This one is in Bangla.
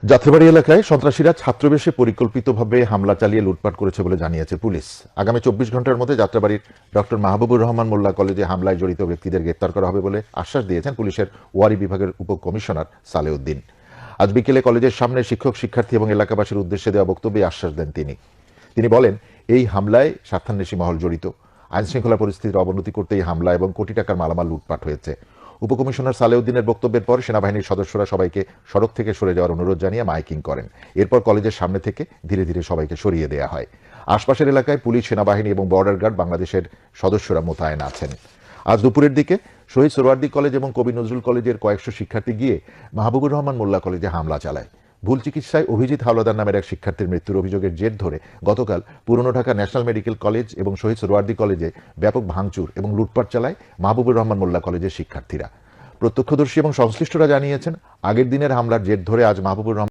যাত্রাবাড়ী এলাকায় সন্ত্রাসীরা ছাত্রবেশে পরিকল্পিতভাবে হামলা চালিয়ে লুটপাট করেছে বলে জানিয়েছে পুলিশ। আগামী 24 ঘন্টার মধ্যে যাত্রাবাড়ির ডক্টর মাহবুবুর রহমান মোল্লা কলেজে হামলায় জড়িত ব্যক্তিদের গ্রেপ্তার করা হবে বলে আশ্বাস দিয়েছেন পুলিশের ওয়ারী বিভাগের উপকমিশনার সালেউদ্দিন। আজ বিকেলে কলেজের সামনে শিক্ষক শিক্ষার্থী এবং এলাকাবাসীর উদ্দেশ্যে দেওয়া বক্তব্যে আশ্বাস দেন তিনি বলেন, এই হামলায় স্বার্থান্বেষী মহল জড়িত। আইনশৃঙ্খলা পরিস্থিতির অবনতি করতে এই হামলা এবং কোটি টাকার মালামাল লুটপাট হয়েছে। উপকমিশনার সালেউদ্দিনের বক্তব্যের পর সেনাবাহিনীর সদস্যরা সবাইকে সড়ক থেকে সরে যাওয়ার অনুরোধ জানিয়ে মাইকিং করেন। এরপর কলেজের সামনে থেকে ধীরে ধীরে সবাইকে সরিয়ে দেওয়া হয়। আশপাশের এলাকায় পুলিশ, সেনাবাহিনী এবং বর্ডার গার্ড বাংলাদেশের সদস্যরা মোতায়েন আছেন। আজ দুপুরের দিকে শহীদ সোহরাওয়ার্দী কলেজ এবং কবি নজরুল কলেজের কয়েকশো শিক্ষার্থী গিয়ে মাহবুবুর রহমান মোল্লা কলেজে হামলা চালায়। ভুল চিকিৎসায় অভিজিৎ হাওলাদার নামের এক শিক্ষার্থীর মৃত্যুর অভিযোগের জের ধরে গতকাল পুরনো ঢাকা ন্যাশনাল মেডিকেল কলেজ এবং শহীদ সোহরাওয়ার্দী কলেজে ব্যাপক ভাঙচুর এবং লুটপাট চালায় মাহবুবুর রহমান মোল্লা কলেজের শিক্ষার্থীরা। প্রত্যক্ষদর্শী এবং সংশ্লিষ্টরা জানিয়েছেন, আগের দিনের হামলার জের ধরে আজ মাহবুবুর রহমান